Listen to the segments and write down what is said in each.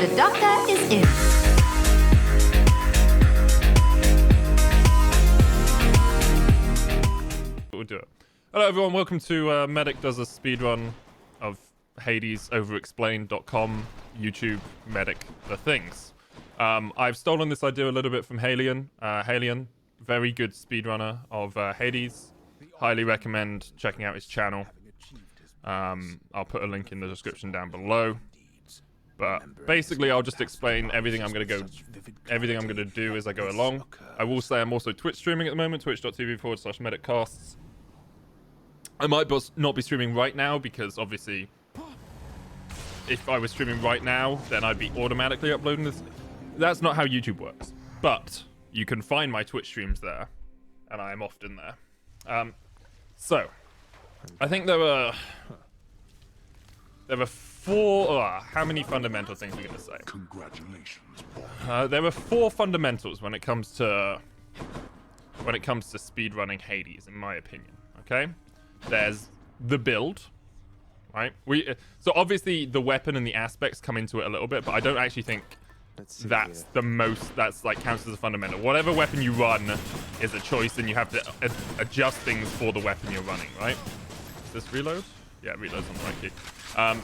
The doctor is in. We'll do it. Hello everyone, welcome to Medic does a speedrun of Hades, Overexplained.com, YouTube, Medic, the things. I've stolen this idea a little bit from Haelian. Haelian, very good speedrunner of Hades. Highly recommend checking out his channel. I'll put a link in the description down below. But basically, I'll just explain everything I'm gonna do as I go along. I will say I'm also Twitch streaming at the moment, twitch.tv/mediccasts. I might not be streaming right now because obviously, if I was streaming right now, then I'd be automatically uploading this. That's not how YouTube works. But you can find my Twitch streams there, and I am often there. So, I think there were four. How many fundamental things are we gonna say? Congratulations, There were four fundamentals when it comes to speedrunning Hades, in my opinion. Okay, there's the build, right? So obviously the weapon and the aspects come into it a little bit, but I don't actually think that's the most. That's like counts as a fundamental. Whatever weapon you run is a choice, and you have to adjust things for the weapon you're running, right? Is this reload? Yeah, reload's on the right key.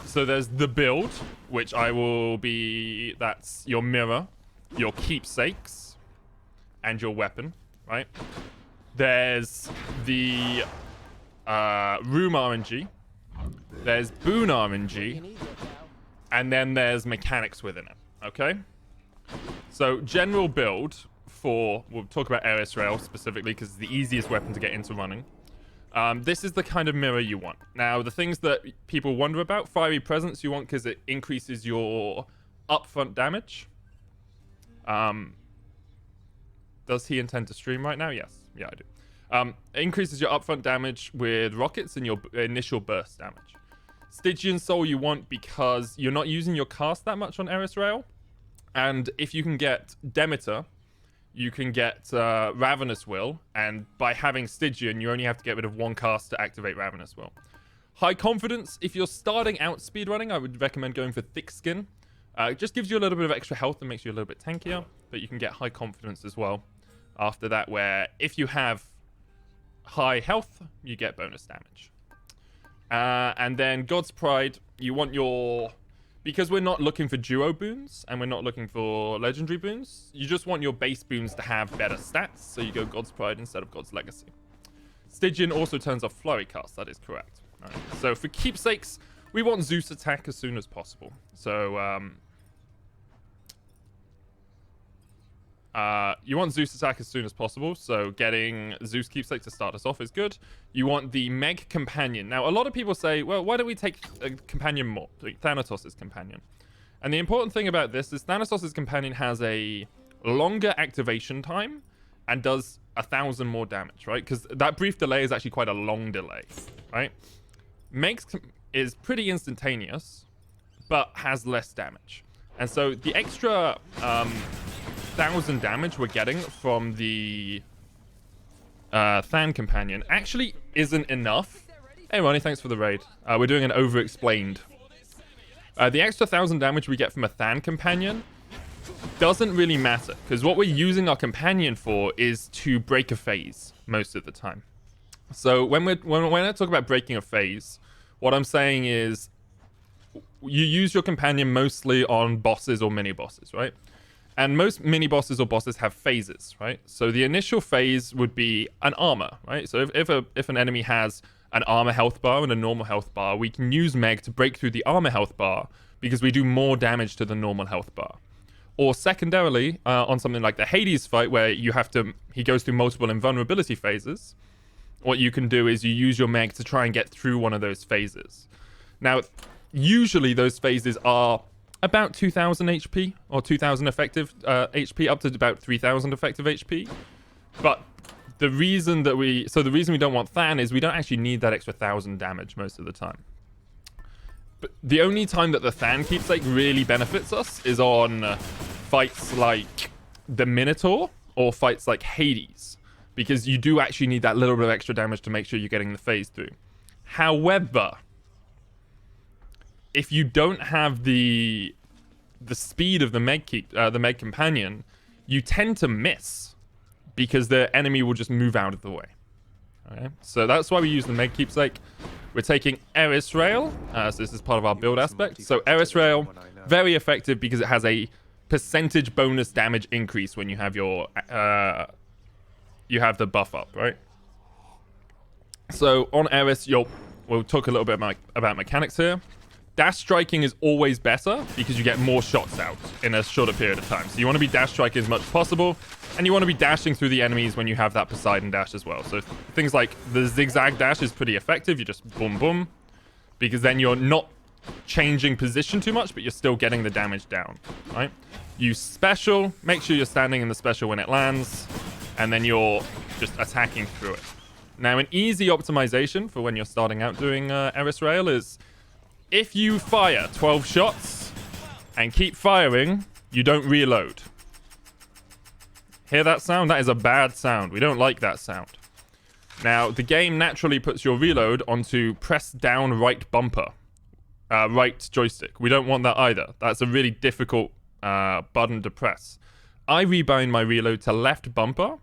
So there's the build, which that's your mirror, your keepsakes, and your weapon, right? There's the room RNG, there's Boon RNG, and then there's mechanics within it, okay? So general build we'll talk about Eris rail specifically because it's the easiest weapon to get into running. This is the kind of mirror you want. Now, the things that people wonder about, fiery presence you want because it increases your upfront damage. Does he intend to stream right now? Yes. Yeah, I do. It increases your upfront damage with rockets and your initial burst damage. Stygian Soul you want because you're not using your cast that much on Eris rail. And if you can get Demeter, you can get Ravenous Will, and by having Stygian, you only have to get rid of one cast to activate Ravenous Will. High Confidence, if you're starting out speedrunning, I would recommend going for Thick Skin. It just gives you a little bit of extra health and makes you a little bit tankier, but you can get High Confidence as well after that, where if you have high health, you get bonus damage. And then God's Pride, you want your... Because we're not looking for duo boons, and we're not looking for legendary boons, you just want your base boons to have better stats, so you go God's Pride instead of God's Legacy. Stygian also turns off Flurry Cast, that is correct. Right. So for keepsakes, we want Zeus attack as soon as possible. So, you want Zeus attack as soon as possible, so getting Zeus keepsake to start us off is good. You want the Meg Companion. Now, a lot of people say, well, why don't we take a companion more? Like Thanatos' companion. And the important thing about this is Thanatos' companion has a longer activation time and does 1,000 more damage, right? Because that brief delay is actually quite a long delay, right? Meg is pretty instantaneous, but has less damage. And so the extra 1,000 damage we're getting from the Than companion actually isn't enough. Hey Ronnie, thanks for the raid. We're doing an Overexplained. The extra 1,000 damage we get from a Than companion doesn't really matter, because what we're using our companion for is to break a phase most of the time. So when I talk about breaking a phase, what I'm saying is you use your companion mostly on bosses or mini bosses, right? And most mini bosses or bosses have phases, right? So the initial phase would be an armor, right? So if an enemy has an armor health bar and a normal health bar, we can use Meg to break through the armor health bar because we do more damage to the normal health bar. Or secondarily, on something like the Hades fight where he goes through multiple invulnerability phases, what you can do is you use your Meg to try and get through one of those phases. Now, usually those phases are about 2,000 HP or 2,000 effective HP up to about 3,000 effective HP. But the reason we don't want Than is we don't actually need that extra 1,000 damage most of the time. But the only time that the Than keepsake really benefits us is on fights like the Minotaur or fights like Hades, because you do actually need that little bit of extra damage to make sure you're getting the phase through. However, if you don't have the the speed of the Meg Companion, you tend to miss because the enemy will just move out of the way. Okay, so that's why we use the Meg Keepsake. We're taking Eris Rail, so this is part of our build aspect. So Eris Rail, very effective because it has a percentage bonus damage increase when you have your the buff up, right? So on Eris, we'll talk a little bit about mechanics here. Dash striking is always better because you get more shots out in a shorter period of time. So you want to be dash striking as much as possible, and you want to be dashing through the enemies when you have that Poseidon dash as well. So things like the zigzag dash is pretty effective. You just boom, boom, because then you're not changing position too much, but you're still getting the damage down, right? Use special. Make sure you're standing in the special when it lands, and then you're just attacking through it. Now, an easy optimization for when you're starting out doing Eris Rail is if you fire 12 shots and keep firing, you don't reload. Hear that sound? That is a bad sound. We don't like that sound. Now, the game naturally puts your reload onto press down right bumper, right joystick. We don't want that either. That's a really difficult button to press. I rebind my reload to left bumper,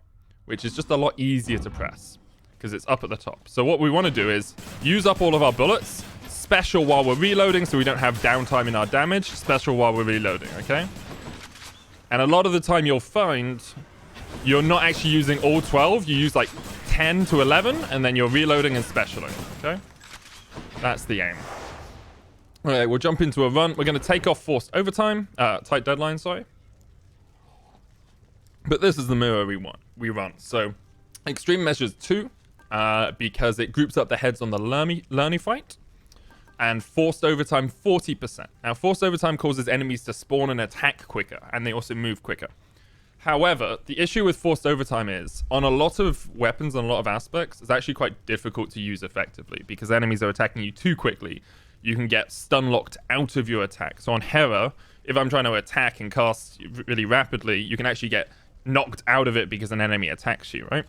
which is just a lot easier to press because it's up at the top. So what we want to do is use up all of our bullets, special while we're reloading so we don't have downtime in our damage, special while we're reloading, okay? And a lot of the time you'll find you're not actually using all 12, you use like 10 to 11, and then you're reloading and specialing, okay? That's the aim. Alright, we'll jump into a run. We're going to take off forced overtime, tight deadline, sorry. But this is the mirror we run. So, extreme measures 2, because it groups up the heads on the Lerny fight. And forced overtime 40%. Now, forced overtime causes enemies to spawn and attack quicker, and they also move quicker. However, the issue with forced overtime is, on a lot of weapons and a lot of aspects, it's actually quite difficult to use effectively, because enemies are attacking you too quickly. You can get stun locked out of your attack. So on Hera, if I'm trying to attack and cast really rapidly, you can actually get knocked out of it because an enemy attacks you, right?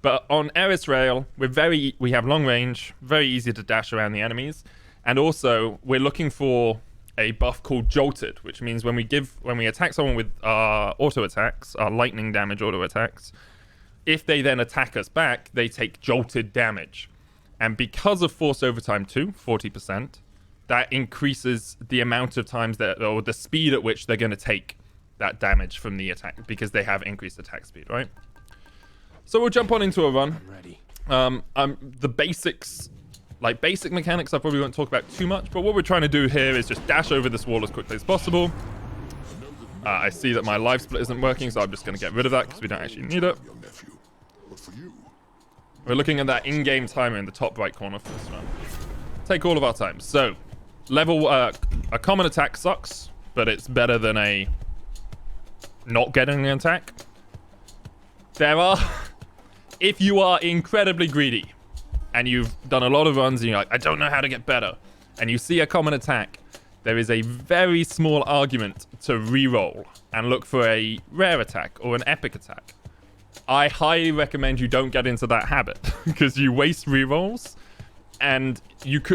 But on Eris Rail, we have long range, very easy to dash around the enemies. And also, we're looking for a buff called Jolted, which means when we attack someone with our auto attacks, our lightning damage auto attacks, if they then attack us back, they take Jolted damage. And because of Force Overtime 2, 40%, that increases the amount of times or the speed at which they're going to take that damage from the attack, because they have increased attack speed, right? So we'll jump on into a run. I'm ready. The basics... Like basic mechanics, I probably won't talk about too much, but what we're trying to do here is just dash over this wall as quickly as possible. I see that my life split isn't working, so I'm just going to get rid of that because we don't actually need it. We're looking at that in-game timer in the top right corner for this one. Take all of our time. So, a common attack sucks, but it's better than a not getting an attack. If you are incredibly greedy, and you've done a lot of runs and you're like, I don't know how to get better, and you see a common attack, there is a very small argument to re-roll and look for a rare attack or an epic attack. I highly recommend you don't get into that habit because you waste re-rolls, and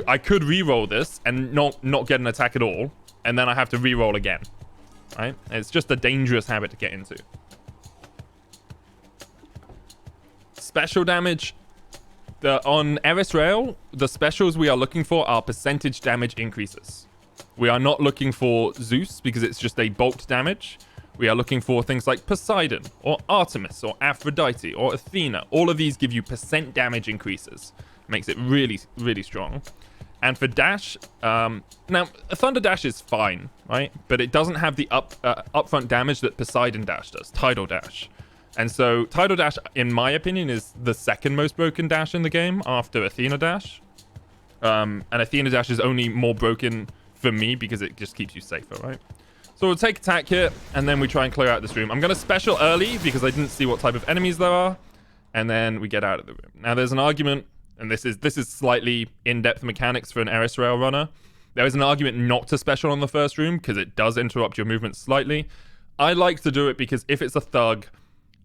I could re-roll this and not get an attack at all, and then I have to re-roll again, right? It's just a dangerous habit to get into. Special damage. On Eris Rail, the specials we are looking for are percentage damage increases. We are not looking for Zeus because it's just a bulk damage. We are looking for things like Poseidon, or Artemis, or Aphrodite, or Athena. All of these give you percent damage increases. Makes it really, really strong. And for dash, now, a Thunder Dash is fine, right? But it doesn't have the upfront damage that Poseidon Dash does, Tidal Dash. And so, Tidal Dash, in my opinion, is the second most broken dash in the game after Athena Dash. And Athena Dash is only more broken for me because it just keeps you safer, right? So we'll take attack here, and then we try and clear out this room. I'm going to special early because I didn't see what type of enemies there are. And then we get out of the room. Now, there's an argument, and this is slightly in-depth mechanics for an Eris Rail runner. There is an argument not to special on the first room because it does interrupt your movement slightly. I like to do it because if it's a thug...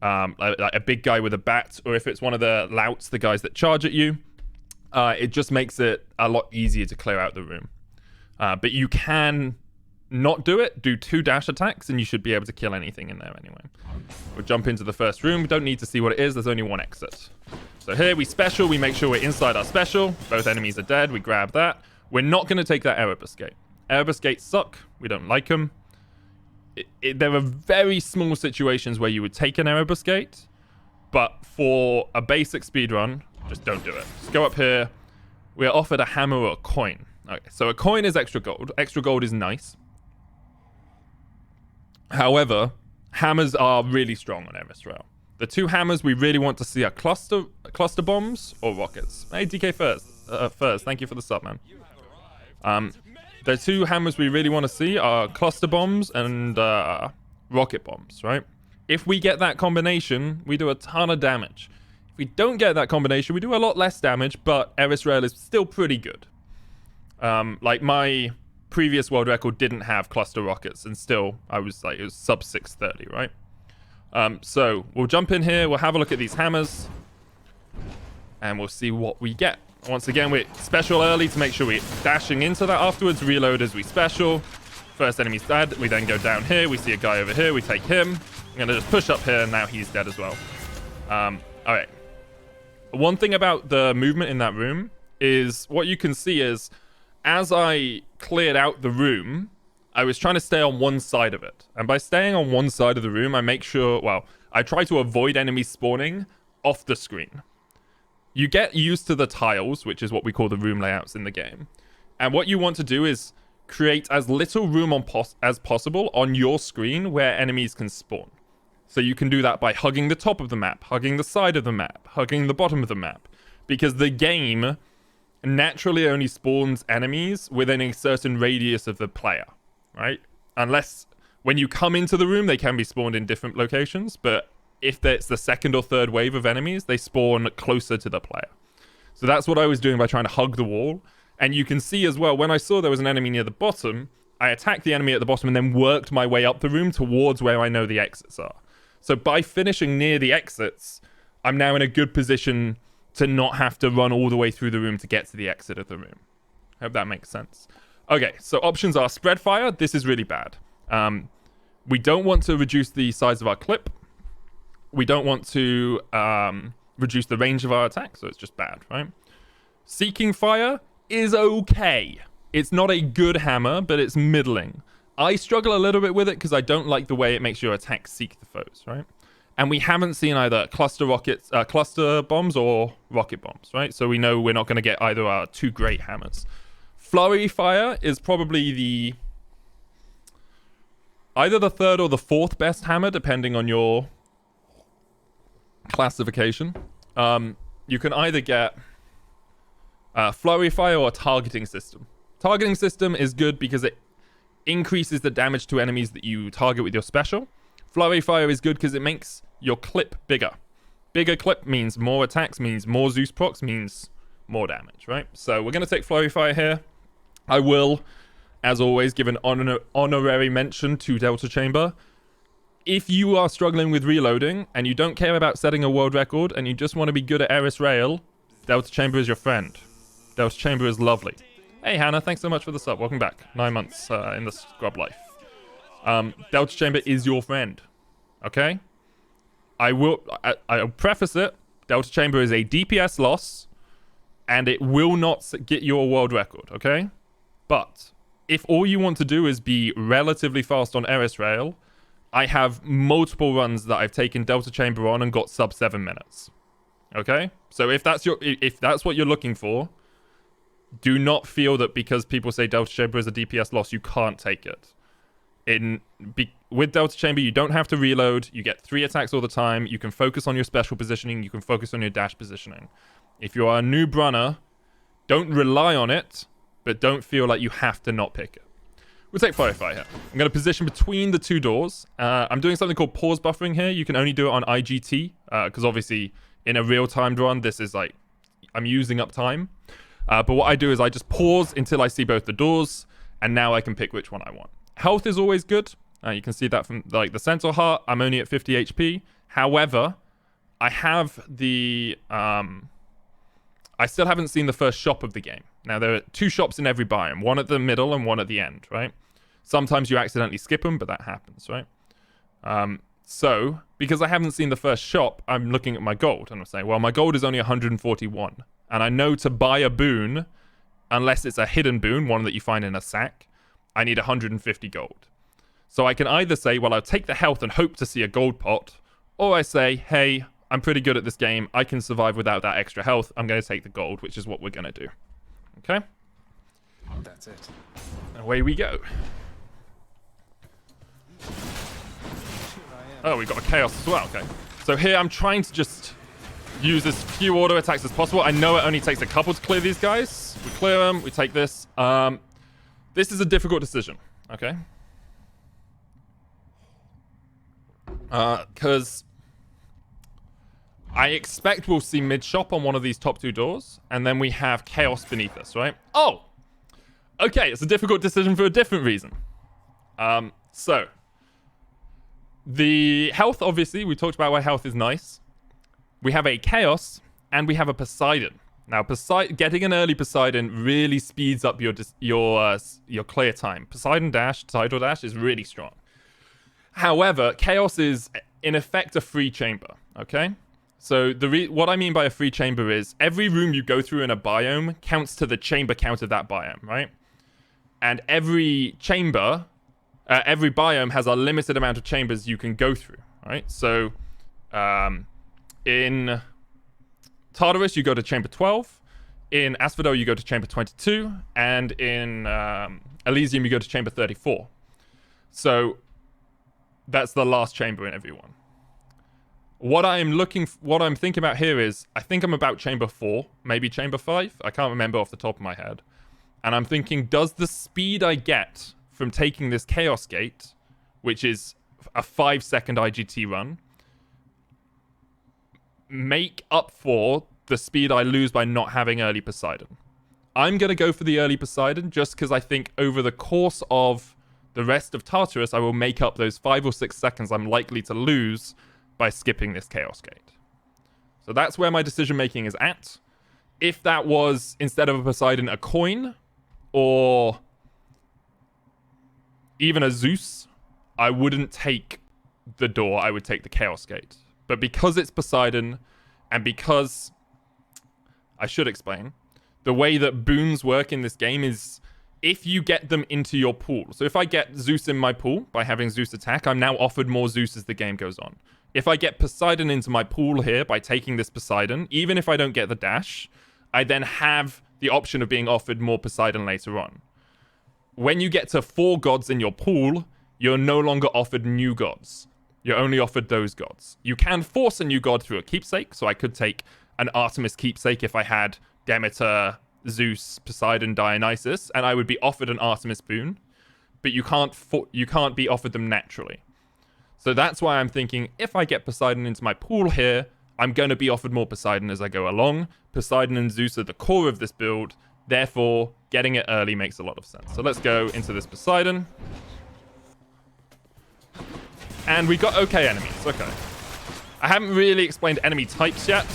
like a big guy with a bat, or if it's one of the louts, the guys that charge at you, it just makes it a lot easier to clear out the room. But you can not do it, do 2 dash attacks, and you should be able to kill anything in there anyway. We'll jump into the first room. We don't need to see what it is. There's only 1 exit. So here we special. We make sure we're inside our special. Both enemies are dead. We grab that. We're not going to take that Erebus gate. Erebus gates suck. We don't like them. There are very small situations where you would take an Erebus gate, but for a basic speedrun, just don't do it. Just go up here. We are offered a hammer or a coin. Okay, so a coin is extra gold. Extra gold is nice. However, hammers are really strong on Eris Rail. The 2 hammers we really want to see are cluster bombs or rockets. Hey, DK first, thank you for the sub, man. The 2 hammers we really want to see are cluster bombs and rocket bombs, right? If we get that combination, we do a ton of damage. If we don't get that combination, we do a lot less damage, but Eris Rail is still pretty good. Like my previous world record didn't have cluster rockets, and still I was like, it was sub 630, right? So we'll jump in here, we'll have a look at these hammers, and we'll see what we get. Once again, we're special early to make sure we're dashing into that afterwards. Reload as we special. First enemy's dead. We then go down here. We see a guy over here. We take him. I'm going to just push up here, and now he's dead as well. All right. One thing about the movement in that room is what you can see is as I cleared out the room, I was trying to stay on one side of it. And by staying on one side of the room, I make sure, well, I try to avoid enemies spawning off the screen. You get used to the tiles, which is what we call the room layouts in the game. And what you want to do is create as little room as possible on your screen where enemies can spawn. So you can do that by hugging the top of the map, hugging the side of the map, hugging the bottom of the map. Because the game naturally only spawns enemies within a certain radius of the player, right? Unless when you come into the room, they can be spawned in different locations, but if it's the second or third wave of enemies, they spawn closer to the player. So that's what I was doing by trying to hug the wall. And you can see as well, when I saw there was an enemy near the bottom, I attacked the enemy at the bottom and then worked my way up the room towards where I know the exits are. So by finishing near the exits, I'm now in a good position to not have to run all the way through the room to get to the exit of the room. Hope that makes sense. Okay, so options are spread fire. This is really bad. We don't want to reduce the size of our clip. We don't want to reduce the range of our attack, so it's just bad, right? Seeking fire is okay. It's not a good hammer, but it's middling. I struggle a little bit with it because I don't like the way it makes your attack seek the foes, right? And we haven't seen either cluster bombs or rocket bombs, right? So we know we're not going to get either our 2 great hammers. Flurry fire is probably either the 3rd or the 4th best hammer, depending on your classification. You can either get flurry fire or a targeting system. Targeting system is good because it increases the damage to enemies that you target with your special. Flurry fire is good because it makes your clip bigger. Bigger clip means more attacks, means more Zeus procs, means more damage, right? So we're going to take flurry fire here. I will, as always, give an honorary mention to Delta Chamber. If you are struggling with reloading and you don't care about setting a world record and you just want to be good at Eris Rail, Delta Chamber is your friend. Delta Chamber is lovely. Hey Hannah, thanks so much for the sub. Welcome back. 9 months in the scrub life. Delta Chamber is your friend. Okay? I'll preface it. Delta Chamber is a DPS loss and it will not get you a world record, okay? But if all you want to do is be relatively fast on Eris Rail, I have multiple runs that I've taken Delta Chamber on and got sub 7 minutes. Okay? So if that's what you're looking for, do not feel that because people say Delta Chamber is a DPS loss, you can't take it. With Delta Chamber, you don't have to reload. You get 3 attacks all the time. You can focus on your special positioning. You can focus on your dash positioning. If you are a noob runner, don't rely on it, but don't feel like you have to not pick it. We'll take Firefly here. I'm going to position between the 2 doors. I'm doing something called pause buffering here. You can only do it on IGT, because obviously in a real-timed run, this is like, I'm using up time. But what I do is I just pause until I see both the doors, and now I can pick which one I want. Health is always good. You can see that from like the Centaur Heart. I'm only at 50 HP. However, I have the... I still haven't seen the first shop of the game. Now, there are 2 shops in every biome. One at the middle and one at the end, right? Sometimes you accidentally skip them, but that happens, right? So, because I haven't seen the first shop, I'm looking at my gold, and I'm saying, well, my gold is only 141. And I know to buy a boon, unless it's a hidden boon, one that you find in a sack, I need 150 gold. So I can either say, well, I'll take the health and hope to see a gold pot, or I say, hey, I'm pretty good at this game. I can survive without that extra health. I'm going to take the gold, which is what we're going to do. Okay? That's it. Away we go. Oh, we've got a chaos as well. Okay. So here I'm trying to just use as few auto attacks as possible. I know it only takes a couple to clear these guys. We clear them. We take this. This is a difficult decision. Okay. Because I expect we'll see mid-shop on one of these top two doors, and then we have chaos beneath us, right? Oh! Okay, it's a difficult decision for a different reason. So, the health, obviously, we talked about why health is nice. We have a chaos, and we have a Poseidon. Now, getting an early Poseidon really speeds up your clear time. Poseidon dash, Tidal dash is really strong. However, chaos is, in effect, a free chamber, okay? So what I mean by a free chamber is every room you go through in a biome counts to the chamber count of that biome, right? And every chamber, every biome has a limited amount of chambers you can go through, right? So in Tartarus, you go to chamber 12. In Asphodel, you go to chamber 22. And in Elysium, you go to chamber 34. So that's the last chamber in every one. What I'm thinking about here is, I think I'm about chamber 4, maybe chamber 5. I can't remember off the top of my head. And I'm thinking, does the speed I get from taking this Chaos Gate, which is a 5-second IGT run, make up for the speed I lose by not having early Poseidon? I'm going to go for the early Poseidon just because I think over the course of the rest of Tartarus, I will make up those 5 or 6 seconds I'm likely to lose by skipping this Chaos Gate. So that's where my decision making is at. If that was, instead of a Poseidon, a coin, or even a Zeus, I wouldn't take the door, I would take the Chaos Gate. But because it's Poseidon, and because, I should explain, the way that boons work in this game is if you get them into your pool. So if I get Zeus in my pool by having Zeus attack, I'm now offered more Zeus as the game goes on. If I get Poseidon into my pool here by taking this Poseidon, even if I don't get the dash, I then have the option of being offered more Poseidon later on. When you get to 4 gods in your pool, you're no longer offered new gods. You're only offered those gods. You can force a new god through a keepsake, so I could take an Artemis keepsake if I had Demeter, Zeus, Poseidon, Dionysus, and I would be offered an Artemis boon, but you can't be offered them naturally. So that's why I'm thinking, if I get Poseidon into my pool here, I'm going to be offered more Poseidon as I go along. Poseidon and Zeus are the core of this build, therefore getting it early makes a lot of sense. So let's go into this Poseidon. And we got okay enemies, okay. I haven't really explained enemy types yet.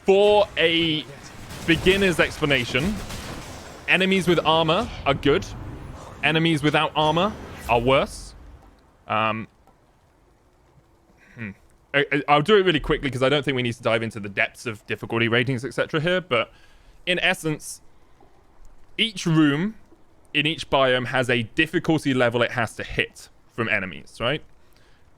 For a beginner's explanation, enemies with armor are good. Enemies without armor are worse. I'll do it really quickly because I don't think we need to dive into the depths of difficulty ratings, etc. here, but in essence, each room in each biome has a difficulty level it has to hit from enemies, right?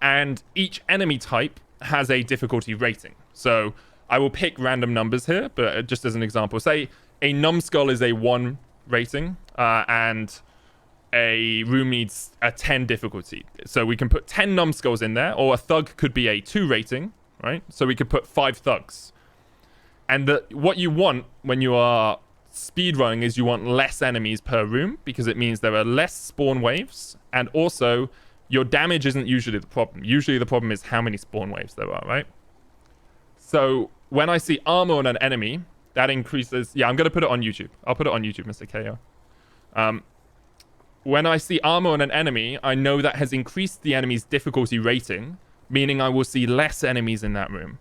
And each enemy type has a difficulty rating. So I will pick random numbers here, but just as an example, say a numbskull is a 1 rating, and a room needs a 10 difficulty. So we can put 10 numbskulls in there, or a thug could be a 2 rating, right? So we could put 5 thugs. And what you want when you are speedrunning is you want less enemies per room, because it means there are less spawn waves, and also your damage isn't usually the problem. Usually the problem is how many spawn waves there are, right? So when I see armor on an enemy, that increases... Yeah, I'm going to put it on YouTube. I'll put it on YouTube, Mr. KO. When I see armor on an enemy, I know that has increased the enemy's difficulty rating, meaning I will see less enemies in that room.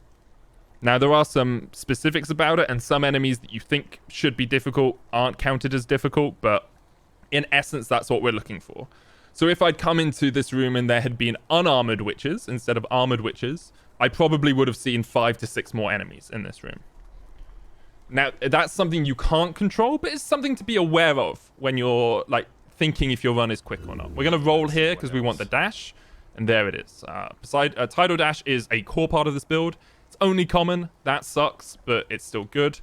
Now, there are some specifics about it, and some enemies that you think should be difficult aren't counted as difficult, but In essence, that's what we're looking for. So if I'd come into this room and there had been unarmored witches instead of armored witches, I probably would have seen 5 to 6 more enemies in this room. Now, that's something you can't control, but it's something to be aware of when you're, like, thinking if your run is quick or not. We're going to roll here because we want the dash, and there it is. Tidal dash is a core part of this build. It's only common. That sucks, but it's still good.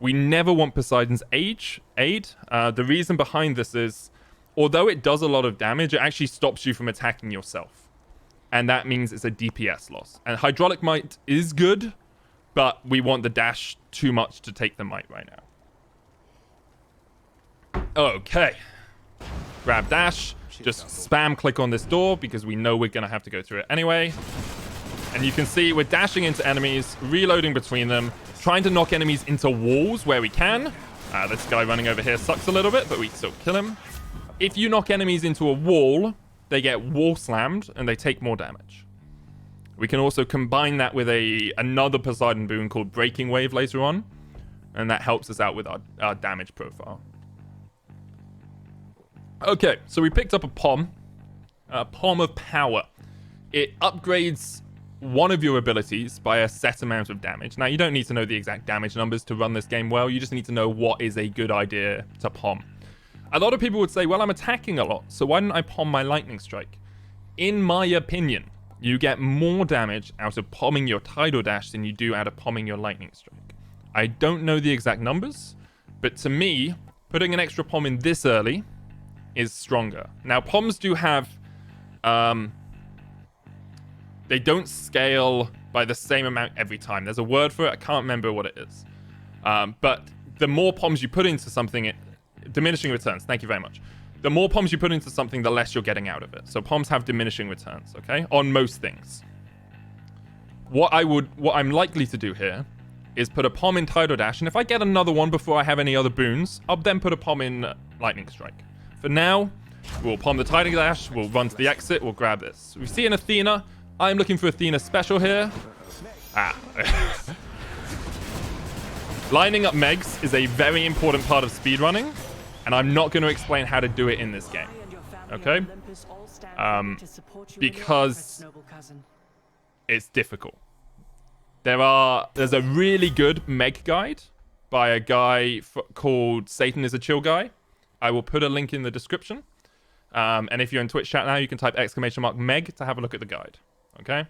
We never want Poseidon's aid. The reason behind this is, although it does a lot of damage, it actually stops you from attacking yourself. And that means it's a DPS loss. And Hydraulic Might is good, but we want the dash too much to take the might right now. Okay. Grab dash. Just spam click on this door because we know we're going to have to go through it anyway. And you can see we're dashing into enemies, reloading between them, trying to knock enemies into walls where we can. This guy running over here sucks a little bit, but we still kill him. If you knock enemies into a wall, they get wall slammed and they take more damage. We can also combine that with another Poseidon boon called Breaking Wave later on, and that helps us out with our damage profile. Okay, so we picked up a Pom of Power. It upgrades one of your abilities by a set amount of damage. Now, you don't need to know the exact damage numbers to run this game well. You just need to know what is a good idea to Pom. A lot of people would say, well, I'm attacking a lot, so why don't I Pom my Lightning Strike? In my opinion, you get more damage out of pomming your Tidal Dash than you do out of pomming your Lightning Strike. I don't know the exact numbers, but to me, putting an extra Pom in this early is stronger. Now, Poms do have... they don't scale by the same amount every time. There's a word for it. I can't remember what it is. But the more Poms you put into something... diminishing returns. Thank you very much. The more Poms you put into something, the less you're getting out of it. So Poms have diminishing returns, okay? On most things. What I'm likely to do here is put a Pom in Tidal Dash, and if I get another one before I have any other boons, I'll then put a Pom in Lightning Strike. For now, we'll Pom the Tidal Dash, we'll run to the exit, we'll grab this. We see an Athena. I'm looking for Athena special here. Lining up Megs is a very important part of speedrunning, and I'm not going to explain how to do it in this game, okay? Because it's difficult. There's a really good Meg guide by a guy called Satan is a Chill Guy. I will put a link in the description. And if you're in Twitch chat now, you can type !Meg to have a look at the guide, okay?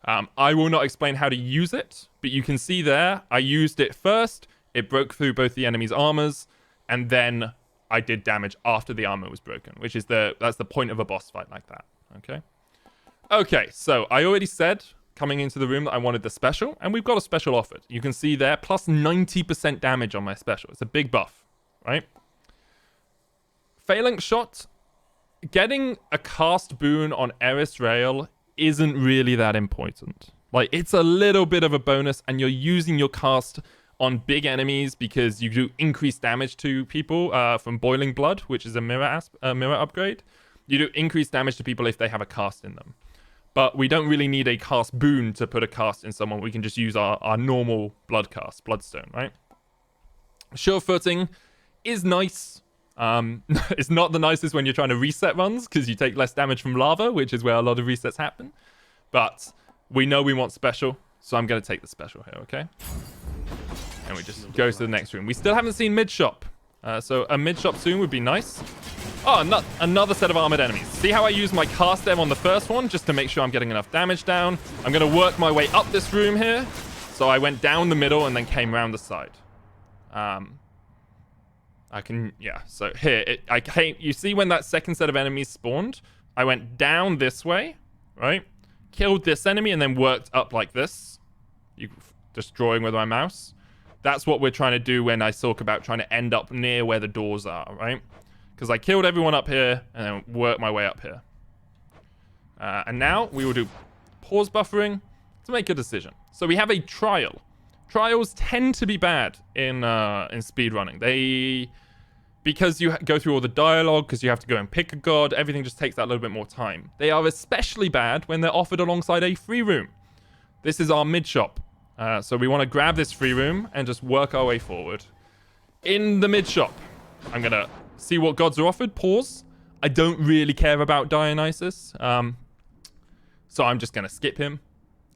I will not explain how to use it, but you can see there, I used it first, it broke through both the enemy's armors, and then I did damage after the armor was broken, which is that's the point of a boss fight like that, okay? Okay, so I already said, coming into the room, that I wanted the special, and we've got a special offered. You can see there, plus 90% damage on my special. It's a big buff, right? Phalanx Shot, getting a cast boon on Eris Rail isn't really that important. Like, it's a little bit of a bonus, and you're using your cast on big enemies because you do increased damage to people from Boiling Blood, which is a mirror upgrade. You do increased damage to people if they have a cast in them. But we don't really need a cast boon to put a cast in someone. We can just use our normal blood cast, Bloodstone, right? Sure Footing is nice. It's not the nicest when you're trying to reset runs because you take less damage from lava, which is where a lot of resets happen. But we know we want special, so I'm going to take the special here, okay? And we just go to the next room. We still haven't seen mid-shop. So a mid-shop soon would be nice. Oh, another set of armored enemies. See how I use my cast them on the first one just to make sure I'm getting enough damage down? I'm going to work my way up this room here. So I went down the middle and then came around the side. So here, you see when that second set of enemies spawned? I went down this way, right? Killed this enemy and then worked up like this. Just drawing with my mouse. That's what we're trying to do when I talk about trying to end up near where the doors are, right? Because I killed everyone up here and then worked my way up here. And now we will do pause buffering to make a decision. So we have a trial. Trials tend to be bad in speedrunning. Because you go through all the dialogue, because you have to go and pick a god, everything just takes that little bit more time. They are especially bad when they're offered alongside a free room. This is our mid-shop. So we want to grab this free room and just work our way forward. In the mid-shop, I'm going to see what gods are offered. Pause. I don't really care about Dionysus. So I'm just going to skip him.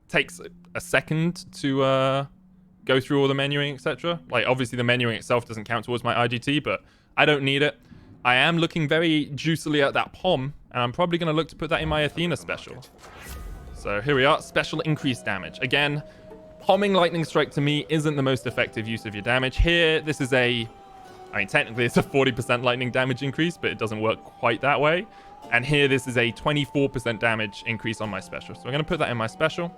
Takes a second to go through all the menuing, etc. Like, obviously, the menuing itself doesn't count towards my IGT, but I don't need it. I am looking very juicily at that POM, and I'm probably going to look to put that in my Athena special. So here we are. Special increased damage. Again, POMing Lightning Strike to me isn't the most effective use of your damage. Here, this is I mean, technically it's a 40% lightning damage increase, but it doesn't work quite that way. And here, this is a 24% damage increase on my special. So we're going to put that in my special.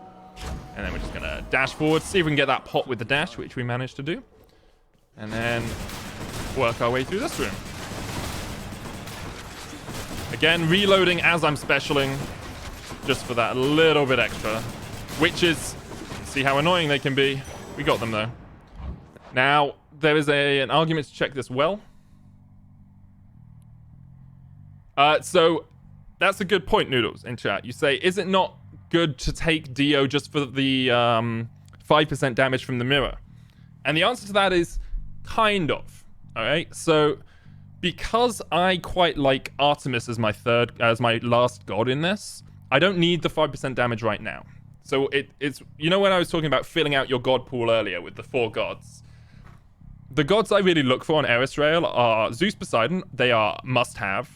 And then we're just going to dash forward, see if we can get that pop with the dash, which we managed to do. And then work our way through this room. Again, reloading as I'm specialing, just for that little bit extra. Witches, see how annoying they can be. We got them, though. Now, there is an argument to check this well. So, that's a good point, Noodles, in chat. You say, is it not good to take Dio just for the 5% damage from the mirror? And the answer to that is kind of. All right, so because I quite like Artemis as my last god in this, I don't need the 5% damage right now. So it's, you know, when I was talking about filling out your god pool earlier with the 4 gods, the gods I really look for on Eris Rail are Zeus, Poseidon. They are must-have.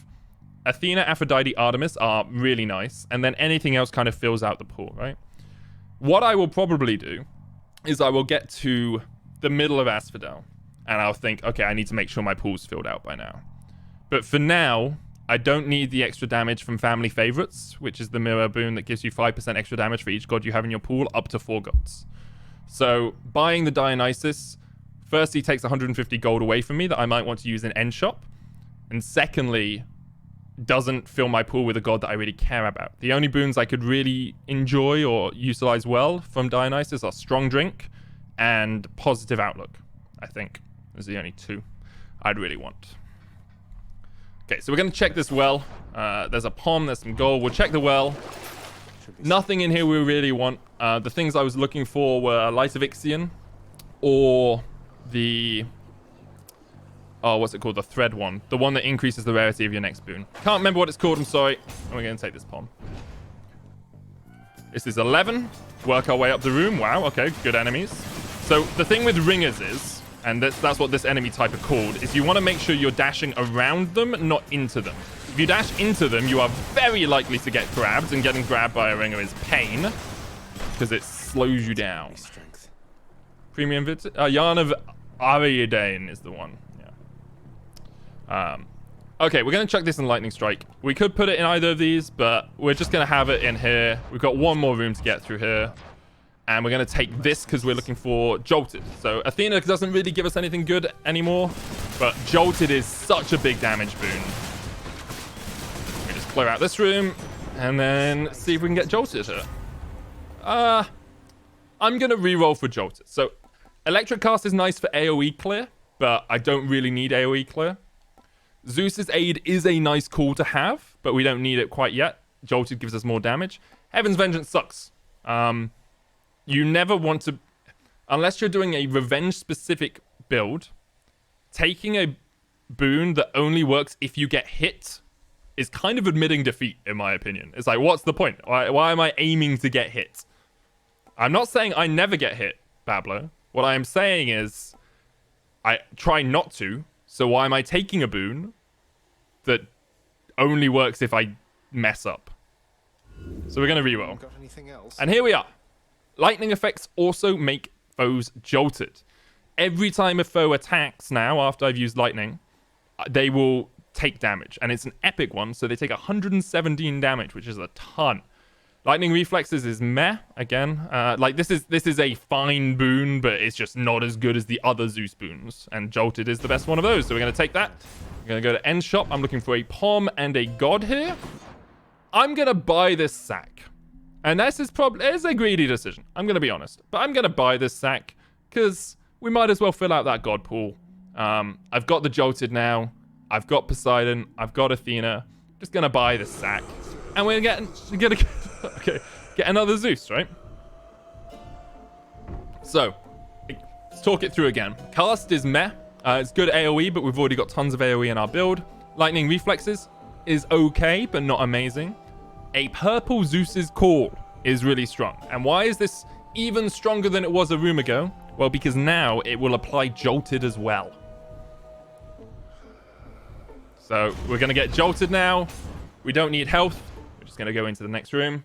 Athena, Aphrodite, Artemis are really nice. And then anything else kind of fills out the pool, right? What I will probably do is I will get to the middle of Asphodel. And I'll think, okay, I need to make sure my pool's filled out by now. But for now, I don't need the extra damage from Family Favorites, which is the mirror boon that gives you 5% extra damage for each god you have in your pool, up to 4 gods. So buying the Dionysus, firstly, takes 150 gold away from me that I might want to use in End Shop. And secondly, doesn't fill my pool with a god that I really care about. The only boons I could really enjoy or utilize well from Dionysus are Strong Drink and Positive Outlook, I think. Those are the only 2 I'd really want. Okay, so we're going to check this well. There's a POM, there's some gold. We'll check the well. Nothing in here we really want. The things I was looking for were Light of Ixion or the... Oh, what's it called? The thread one. The one that increases the rarity of your next boon. Can't remember what it's called, I'm sorry. And we're going to take this POM. This is 11. Work our way up the room. Wow, okay, good enemies. So the thing with ringers is, and that's what this enemy type are called, is you want to make sure you're dashing around them, not into them. If you dash into them, you are very likely to get grabbed, and getting grabbed by a ringer is pain, because it slows you down. Premium Yarn of Ariadane is the one. Yeah. Okay, we're going to chuck this in Lightning Strike. We could put it in either of these, but we're just going to have it in here. We've got one more room to get through here. And we're going to take this because we're looking for Jolted. So Athena doesn't really give us anything good anymore. But Jolted is such a big damage boon. We just clear out this room. And then see if we can get Jolted here. I'm going to reroll for Jolted. So Electric Cast is nice for AoE clear. But I don't really need AoE clear. Zeus's Aid is a nice call to have. But we don't need it quite yet. Jolted gives us more damage. Heaven's Vengeance sucks. You never want to, unless you're doing a revenge-specific build, taking a boon that only works if you get hit is kind of admitting defeat, in my opinion. It's like, what's the point? Why am I aiming to get hit? I'm not saying I never get hit, Babbler. What I am saying is, I try not to, so why am I taking a boon that only works if I mess up? So we're going to reroll. Got anything else? And here we are. Lightning effects also make foes jolted. Every time a foe attacks now, after I've used lightning, they will take damage. And it's an epic one, so they take 117 damage, which is a ton. Lightning reflexes is meh, again. Like, this is a fine boon, but it's just not as good as the other Zeus boons. And jolted is the best one of those, so we're going to take that. We're going to go to End Shop. I'm looking for a POM and a god here. I'm going to buy this sack. And this is probably a greedy decision. I'm going to be honest. But I'm going to buy this sack because we might as well fill out that god pool. I've got the Jolted now. I've got Poseidon. I've got Athena. Just going to buy this sack. And we're going to get another Zeus, right? So, let's talk it through again. Cast is meh. It's good AoE, but we've already got tons of AoE in our build. Lightning reflexes is okay, but not amazing. A purple Zeus's Call is really strong. And why is this even stronger than it was a room ago? Well, because now it will apply Jolted as well. So we're going to get Jolted now. We don't need health. We're just going to go into the next room.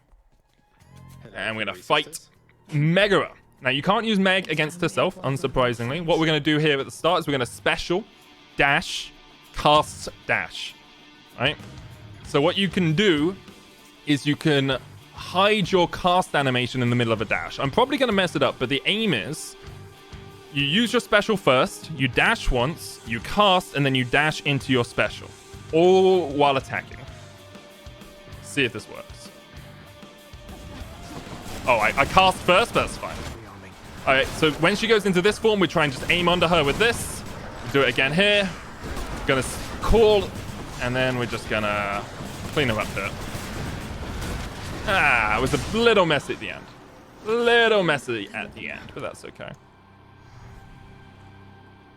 And we're going to fight Megara. Now, you can't use Meg against herself, unsurprisingly. What we're going to do here at the start is we're going to special, dash, cast, dash. Right? So what you can do is you can hide your cast animation in the middle of a dash. I'm probably going to mess it up, but the aim is you use your special first, you dash once, you cast, and then you dash into your special. All while attacking. See if this works. Oh, I cast first, but that's fine. Alright, so when she goes into this form, we try and just aim under her with this. Do it again here. Gonna call, and then we're just gonna clean her up there. Ah, it was a little messy at the end. Little messy at the end, but that's okay.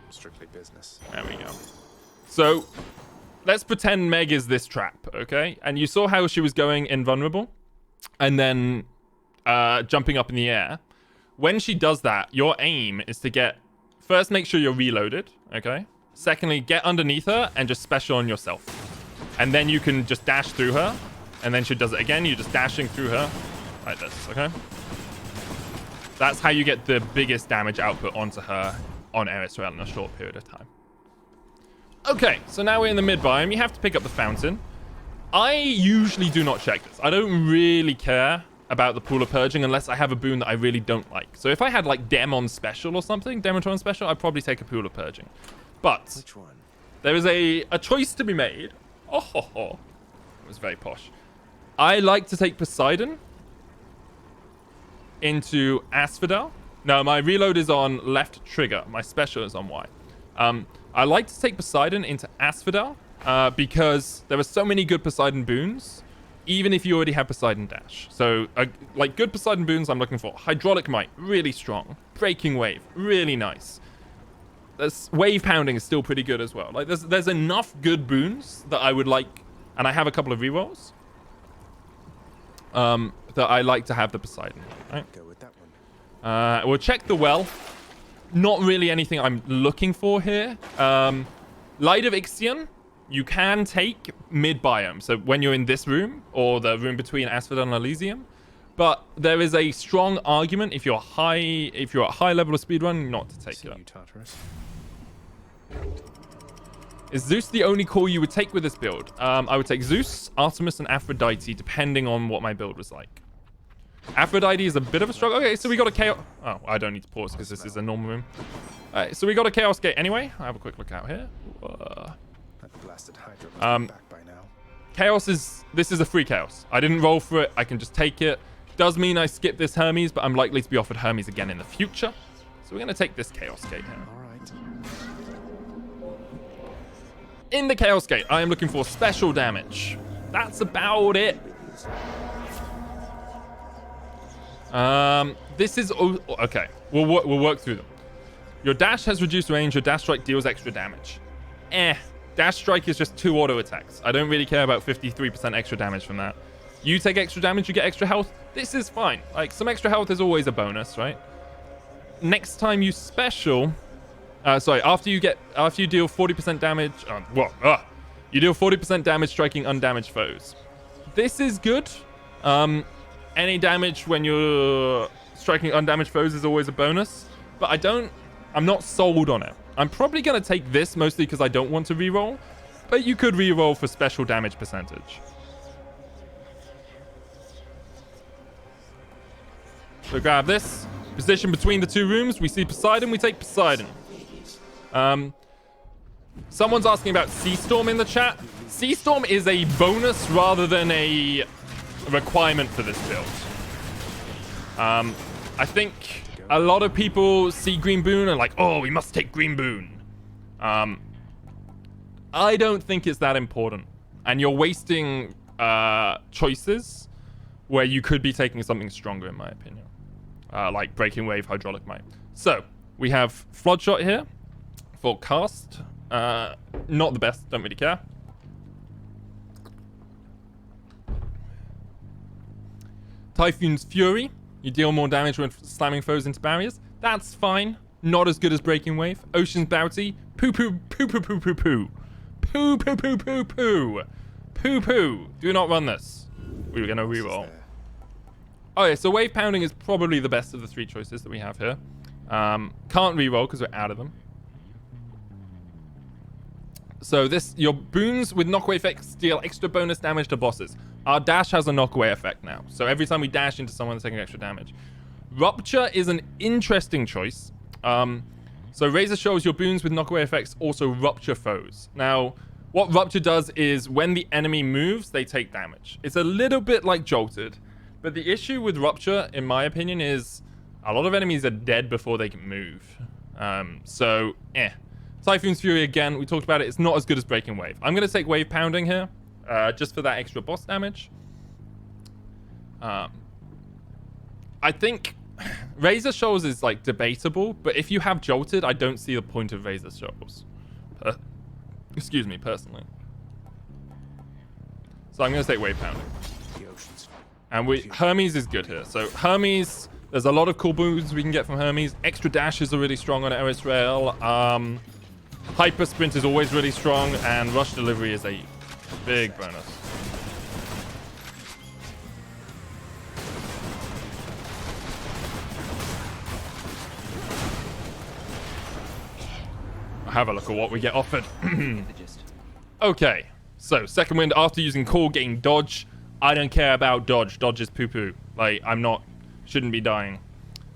Strictly business. There we go. So, let's pretend Meg is this trap, okay? And you saw how she was going invulnerable, and then jumping up in the air. When she does that, your aim is to first make sure you're reloaded, okay? Secondly, get underneath her and just special on yourself. And then you can just dash through her. And then she does it again. You're just dashing through her like this, okay? That's how you get the biggest damage output onto her on Eris in a short period of time. Okay, so now we're in the mid biome. You have to pick up the fountain. I usually do not check this. I don't really care about the pool of purging unless I have a boon that I really don't like. So if I had like Dem on special or something, Demetron special, I'd probably take a pool of purging. But which one? There is a choice to be made. Oh, ho, ho. It was very posh. I like to take Poseidon into Asphodel. No, my reload is on left trigger. My special is on Y. I like to take Poseidon into Asphodel because there are so many good Poseidon boons, even if you already have Poseidon Dash. So, like good Poseidon boons I'm looking for. Hydraulic Might, really strong. Breaking Wave, really nice. Wave Pounding is still pretty good as well. Like, there's enough good boons that I would like, and I have a couple of rerolls, that I like to have the Poseidon. Right? Go with that one. We'll check the well. Not really anything I'm looking for here. Light of Ixion, you can take mid-biome. So when you're in this room, or the room between Asphodel and Elysium. But there is a strong argument if you're at high level of speedrun, not to take it up. Tartarus. Is Zeus the only core you would take with this build? I would take Zeus, Artemis, and Aphrodite, depending on what my build was like. Aphrodite is a bit of a struggle. Okay, so we got a chaos. Oh, I don't need to pause because this is a normal room. Alright, so we got a chaos gate anyway. I'll have a quick look out here. That blasted Hydra must be back by now. Chaos this is a free chaos. I didn't roll for it. I can just take it. Does mean I skip this Hermes, but I'm likely to be offered Hermes again in the future. So we're going to take this chaos gate here. All right. In the chaos gate, I am looking for special damage. That's about it. This is okay. We'll work through them. Your dash has reduced range. Your dash strike deals extra damage. Dash strike is just 2 auto attacks. I don't really care about 53% extra damage from that. You take extra damage, you get extra health. This is fine. Like, some extra health is always a bonus, right? Next time you special, sorry, after you deal 40% damage. You deal 40% damage striking undamaged foes. This is good. Any damage when you're striking undamaged foes is always a bonus, but I'm not sold on it. I'm probably going to take this mostly because I don't want to reroll, but you could reroll for special damage percentage. So grab this. Position between the two rooms. We see Poseidon. We take Poseidon. Someone's asking about Sea Storm in the chat. Sea Storm is a bonus rather than a requirement for this build. I think a lot of people see Green Boon and like, oh, we must take Green Boon. I don't think it's that important. And you're wasting choices where you could be taking something stronger, in my opinion. Like Breaking Wave, Hydraulic Might. So, we have Floodshot here. for cast. Not the best, don't really care. Typhoon's Fury. You deal more damage when slamming foes into barriers. That's fine. Not as good as Breaking Wave. Ocean's Bounty. Poo poo poo poo poo poo poo. Poo poo poo poo poo. Poo poo. Do not run this. We were going to reroll. Okay, so Wave Pounding is probably the best of the 3 choices that we have here. Can't reroll because we're out of them. So your boons with knockaway effects deal extra bonus damage to bosses. Our dash has a knockaway effect now. So every time we dash into someone, they're taking extra damage. Rupture is an interesting choice. So Razor shows your boons with knockaway effects also rupture foes. Now, what Rupture does is when the enemy moves, they take damage. It's a little bit like Jolted. But the issue with Rupture, in my opinion, is a lot of enemies are dead before they can move. Typhoon's Fury, again, we talked about it. It's not as good as Breaking Wave. I'm going to take Wave Pounding here, just for that extra boss damage. I think Razor Shoals is, like, debatable, but if you have Jolted, I don't see the point of Razor Shoals. Excuse me, personally. So I'm going to take Wave Pounding. And Hermes is good here. So Hermes, there's a lot of cool boons we can get from Hermes. Extra dashes are really strong on Eris Rail. Hyper Sprint is always really strong, and Rush Delivery is a big bonus. Have a look at what we get offered. Okay, so second wind after using Call, getting Dodge. I don't care about Dodge. Dodge is poo-poo. Like, shouldn't be dying.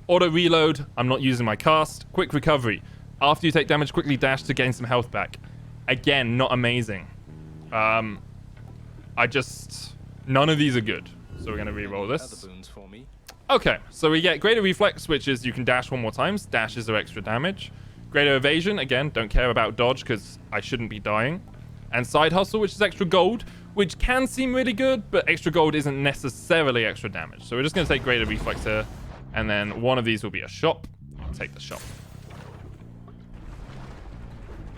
Auto Reload, I'm not using my cast. Quick Recovery. After you take damage, quickly dash to gain some health back. Again, not amazing. None of these are good. So we're going to re-roll this. Okay, so we get Greater Reflex, which is you can dash 1 more times. Dashes are extra damage. Greater Evasion, again, don't care about Dodge because I shouldn't be dying. And Side Hustle, which is extra gold, which can seem really good, but extra gold isn't necessarily extra damage. So we're just going to take Greater Reflex here, and then one of these will be a shop. I'll take the shop.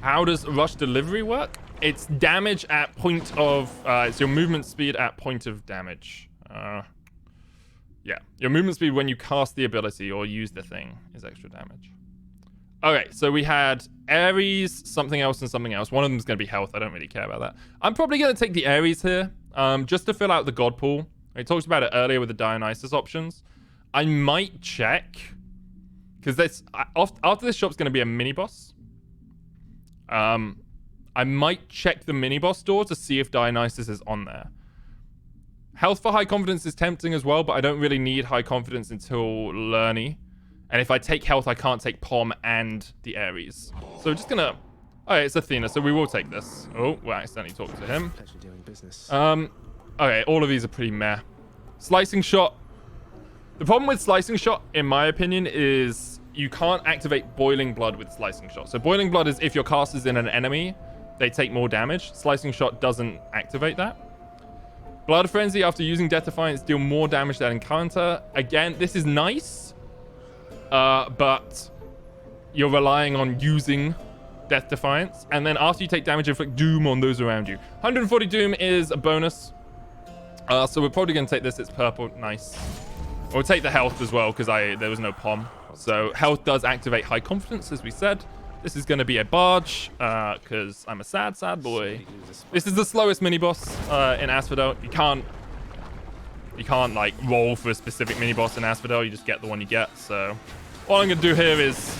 How does Rush Delivery work? It's damage at point of... it's your movement speed at point of damage. Yeah, your movement speed when you cast the ability or use the thing is extra damage. Okay, so we had Ares, something else, and something else. One of them is going to be health. I don't really care about that. I'm probably going to take the Ares here, just to fill out the God pool. I talked about it earlier with the Dionysus options. I might check, because after this shop's going to be a mini-boss. I might check the mini-boss door to see if Dionysus is on there. Health for high confidence is tempting as well, but I don't really need high confidence until Lerny. And if I take health, I can't take Pom and the Ares. So we're just gonna... Okay, it's Athena, so we will take this. Oh, we accidentally talked to him. Okay, all of these are pretty meh. Slicing Shot. The problem with Slicing Shot, in my opinion, is you can't activate Boiling Blood with Slicing Shot. So Boiling Blood is if your cast is in an enemy, they take more damage. Slicing Shot doesn't activate that. Blood Frenzy, after using Death Defiance, deal more damage than encounter. Again, this is nice. But you're relying on using Death Defiance. And then after you take damage, inflict Doom on those around you. 140 Doom is a bonus. So we're probably going to take this. It's purple. Nice. We'll take the health as well because there was no Pom. So health does activate high confidence, as we said. This is going to be a barge because I'm a sad, sad boy. This is the slowest mini-boss in Asphodel. You can't like roll for a specific mini-boss in Asphodel. You just get the one you get. So all I'm going to do here is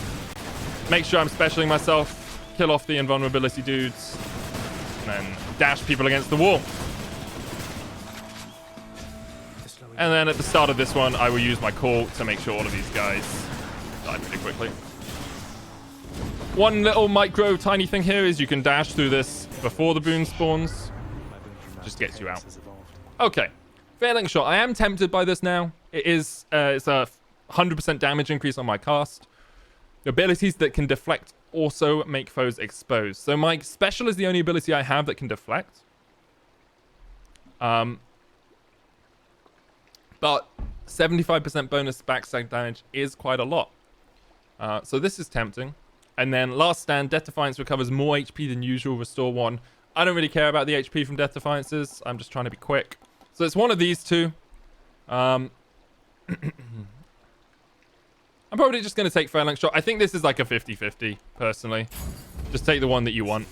make sure I'm specialing myself, kill off the invulnerability dudes, and then dash people against the wall. And then at the start of this one, I will use my call to make sure all of these guys die pretty quickly. One little micro tiny thing here is you can dash through this before the boon spawns. Just gets you out. Okay. Failing Shot. I am tempted by this now. It's a 100% damage increase on my cast. The abilities that can deflect also make foes exposed. So my special is the only ability I have that can deflect. But 75% bonus backstab damage is quite a lot. So this is tempting. And then Last Stand, Death Defiance recovers more HP than usual, restore 1. I don't really care about the HP from Death Defiances. I'm just trying to be quick. So it's one of these two. I'm probably just going to take Phalanx Shot. I think this is like a 50-50, personally. Just take the one that you want.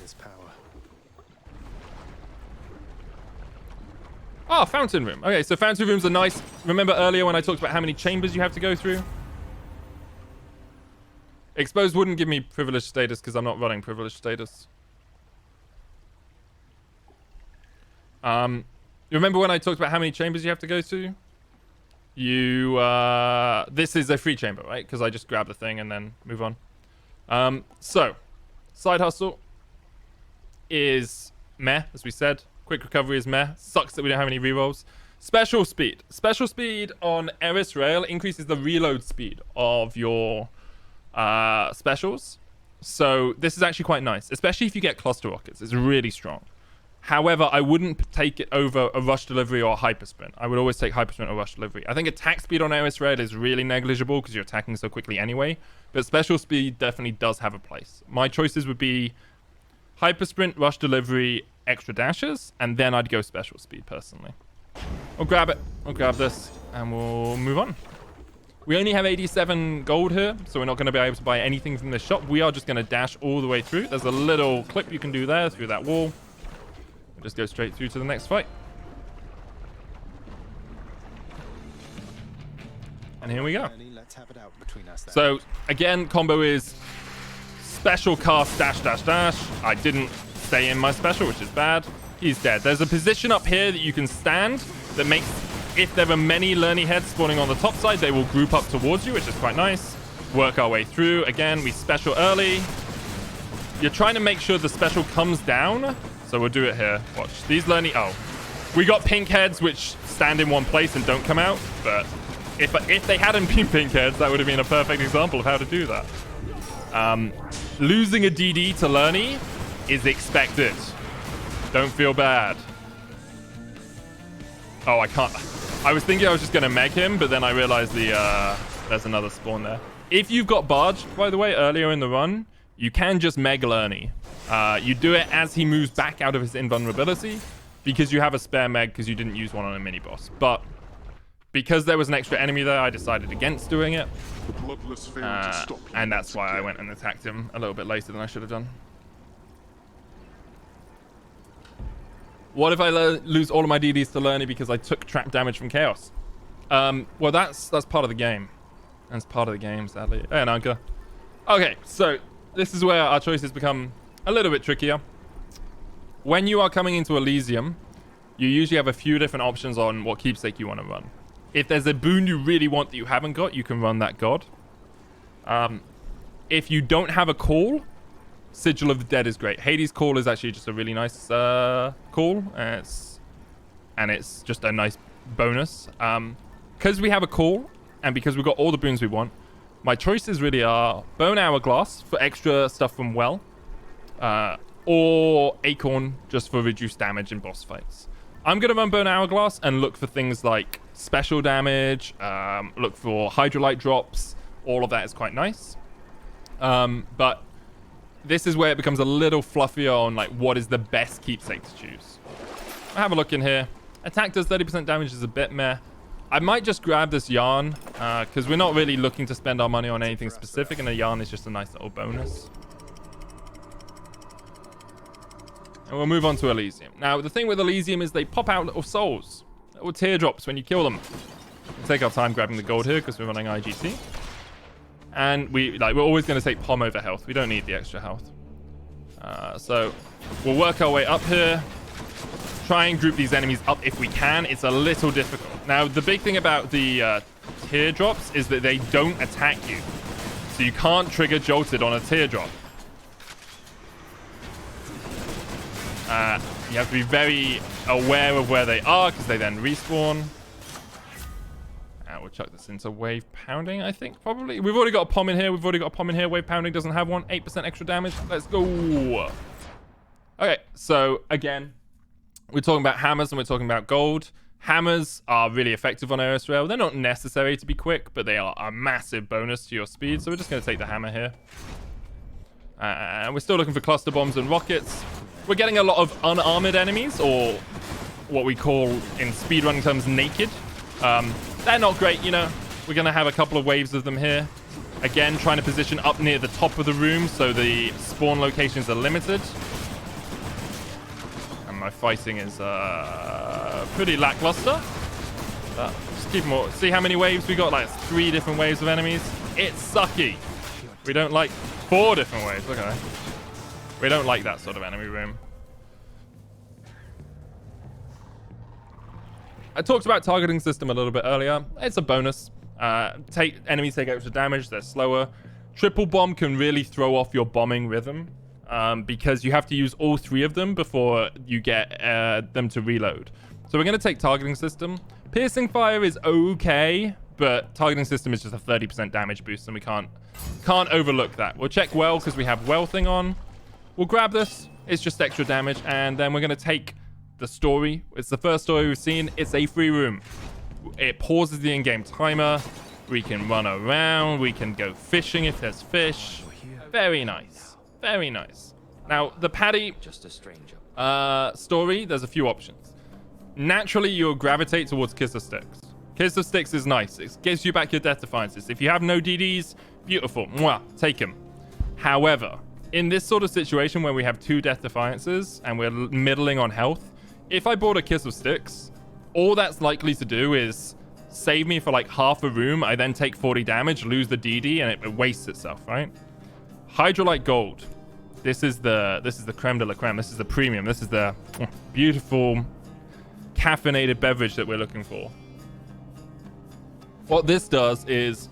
Oh, Fountain Room. Okay, so Fountain Rooms are nice. Remember earlier when I talked about how many chambers you have to go through? Exposed wouldn't give me privileged status because I'm not running privileged status. Remember when I talked about how many chambers you have to go to? This is a free chamber, right? Because I just grab the thing and then move on. So, Side Hustle is meh, as we said. Quick Recovery is meh. Sucks that we don't have any rerolls. Special Speed. Special Speed on Eris Rail increases the reload speed of your specials. So this is actually quite nice, especially if you get cluster rockets. It's really strong. However, I wouldn't take it over a rush delivery or a hyper sprint. I would always take hyper sprint or rush delivery. I think attack speed on Eris Rail is really negligible because you're attacking so quickly anyway. But special speed definitely does have a place. My choices would be hyper sprint, rush delivery, extra dashes, and then I'd go special speed personally. We'll grab it. We'll grab this and we'll move on. We only have 87 gold here, so we're not going to be able to buy anything from this shop. We are just going to dash all the way through. There's a little clip you can do there through that wall. We'll just go straight through to the next fight. And here we go. So again, combo is special cast dash dash dash. I didn't stay in my special, which is bad. He's dead. There's a position up here that you can stand that makes, if there are many Lerny heads spawning on the top side, they will group up towards you, which is quite nice. Work our way through. Again, we special early. You're trying to make sure the special comes down. So we'll do it here. Watch. These Lerny... Oh. We got pink heads, which stand in one place and don't come out. But if they hadn't been pink heads, that would have been a perfect example of how to do that. Losing a DD to Lerny is expected. Don't feel bad. Oh, I can't... I was thinking I was just going to meg him, but then I realized there's another spawn there. If you've got barged, by the way, earlier in the run, you can just meg Lerny. You do it as he moves back out of his invulnerability because you have a spare meg because you didn't use one on a mini-boss. But because there was an extra enemy there, I decided against doing it. And that's why I went and attacked him a little bit later than I should have done. What if I lose all of my DDs to Lerny because I took trap damage from Chaos? Well, that's part of the game. That's part of the game, sadly. Hey, Ananka. Okay, so this is where our choices become a little bit trickier. When you are coming into Elysium, you usually have a few different options on what keepsake you want to run. If there's a boon you really want that you haven't got, you can run that god. If you don't have a call, Sigil of the Dead is great. Hades' call is actually just a really nice call. And it's just a nice bonus. Because we have a call, and because we've got all the boons we want, my choices really are Bone Hourglass for extra stuff from Well, or Acorn just for reduced damage in boss fights. I'm going to run Bone Hourglass and look for things like special damage, look for Hydrolite drops. All of that is quite nice. But this is where it becomes a little fluffier on like what is the best keepsake to choose. I'll have a look in here. Attack does 30% damage is a bit meh. I might just grab this yarn because we're not really looking to spend our money on anything specific, and a yarn is just a nice little bonus. And we'll move on to Elysium. Now, the thing with Elysium is they pop out little souls, little teardrops when you kill them. We'll take our time grabbing the gold here because we're running IGT. And we're always going to take Pom over health. We don't need the extra health. So we'll work our way up here. Try and group these enemies up if we can. It's a little difficult. Now, the big thing about the teardrops is that they don't attack you. So you can't trigger Jolted on a teardrop. You have to be very aware of where they are because they then respawn. We'll chuck this into Wave Pounding, I think, probably. We've already got a Pom in here. Wave Pounding doesn't have one. 8% extra damage. Let's go. Okay, so again, we're talking about hammers and we're talking about gold. Hammers are really effective on Eris Rail. They're not necessary to be quick, but they are a massive bonus to your speed. So we're just going to take the hammer here. And we're still looking for cluster bombs and rockets. We're getting a lot of unarmored enemies, or what we call in speedrunning terms naked. They're not great, you know. We're going to have a couple of waves of them here. Again, trying to position up near the top of the room so the spawn locations are limited. And my fighting is pretty lackluster. Just keep more. See how many waves we got? Like 3 different waves of enemies. It's sucky. We don't like 4 different waves. Okay. We don't like that sort of enemy room. I talked about targeting system a little bit earlier. It's a bonus. Enemies take extra damage. They're slower. Triple bomb can really throw off your bombing rhythm because you have to use all 3 of them before you get them to reload. So we're going to take targeting system. Piercing fire is okay, but targeting system is just a 30% damage boost, and we can't overlook that. We'll check well because we have well thing on. We'll grab this. It's just extra damage, and then we're going to take the story. It's the first story we've seen. It's a free room. It pauses the in-game timer. We can run around. We can go fishing if there's fish. Very nice. Very nice. Now, the Paddy Just a stranger. story, there's a few options. Naturally, you'll gravitate towards Kiss of Styx. Kiss of Styx is nice. It gives you back your death defiances. If you have no DDs, beautiful. Mwah, take them. However, in this sort of situation where we have 2 death defiances and we're middling on health, if I bought a Kiss of Styx, all that's likely to do is save me for like half a room. I then take 40 damage, lose the DD, and it wastes itself, right? Hydrolite Gold. This is the creme de la creme. This is the premium. This is the beautiful caffeinated beverage that we're looking for. What this does is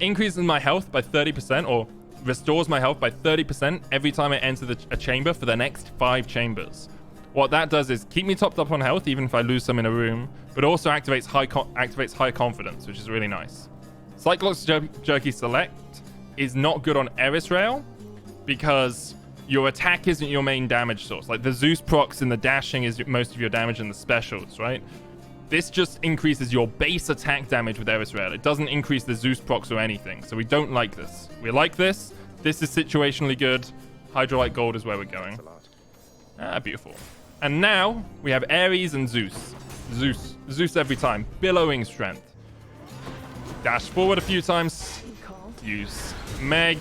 increases my health by 30%, or restores my health by 30% every time I enter a chamber for the next 5 chambers. What that does is keep me topped up on health even if I lose some in a room, but also activates high confidence, which is really nice. Cyclops Jerky Select is not good on Eris Rail because your attack isn't your main damage source. Like the Zeus procs and the dashing is most of your damage in the specials, right? This just increases your base attack damage with Eris Rail. It doesn't increase the Zeus procs or anything, so we don't like this. We like this. This is situationally good. Hydrolite Gold is where we're going. Beautiful. And now we have Ares and Zeus. Zeus every time. Billowing strength. Dash forward a few times. Use Meg.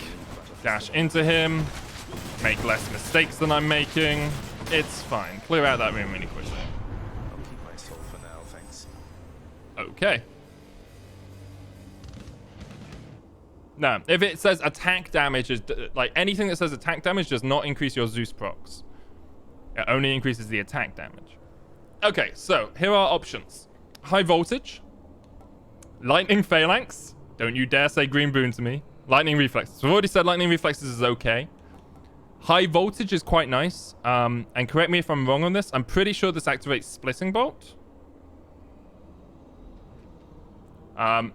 Dash into him. Make less mistakes than I'm making. It's fine. Clear out that room really quickly. I'll keep my soul for now, thanks. Okay. Now, if it says attack damage, is like anything that says attack damage does not increase your Zeus procs. It only increases the attack damage. Okay, so here are options. High voltage. Lightning phalanx. Don't you dare say green boon to me. Lightning reflexes. We've already said lightning reflexes is okay. High voltage is quite nice. And correct me if I'm wrong on this. I'm pretty sure this activates splitting bolt. And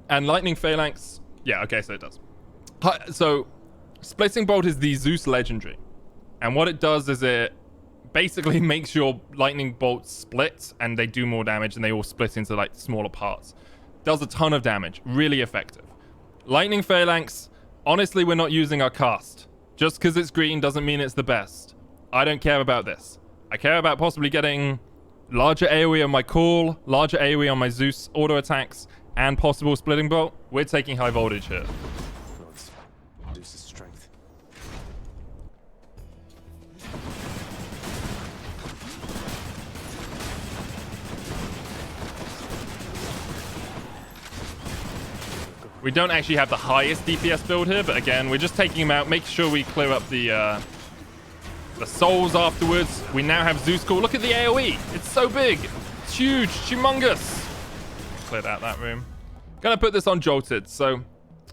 lightning phalanx. Yeah, okay, so it does. So splitting bolt is the Zeus legendary. And what it does is it basically makes your lightning bolts split and they do more damage and they all split into like smaller parts. Does a ton of damage. Really effective. Lightning phalanx. Honestly, we're not using our cast. Just because it's green doesn't mean it's the best. I don't care about this. I care about possibly getting larger AoE on my call, larger AoE on my Zeus auto attacks, and possible splitting bolt. We're taking high voltage here. Reduces strength. We don't actually have the highest DPS build here, but again, we're just taking him out, making sure we clear up the souls afterwards. We now have Zeus call. Look at the AoE. It's so big. It's huge. Humongous. Cleared out that room. Gonna put this on Jolted. So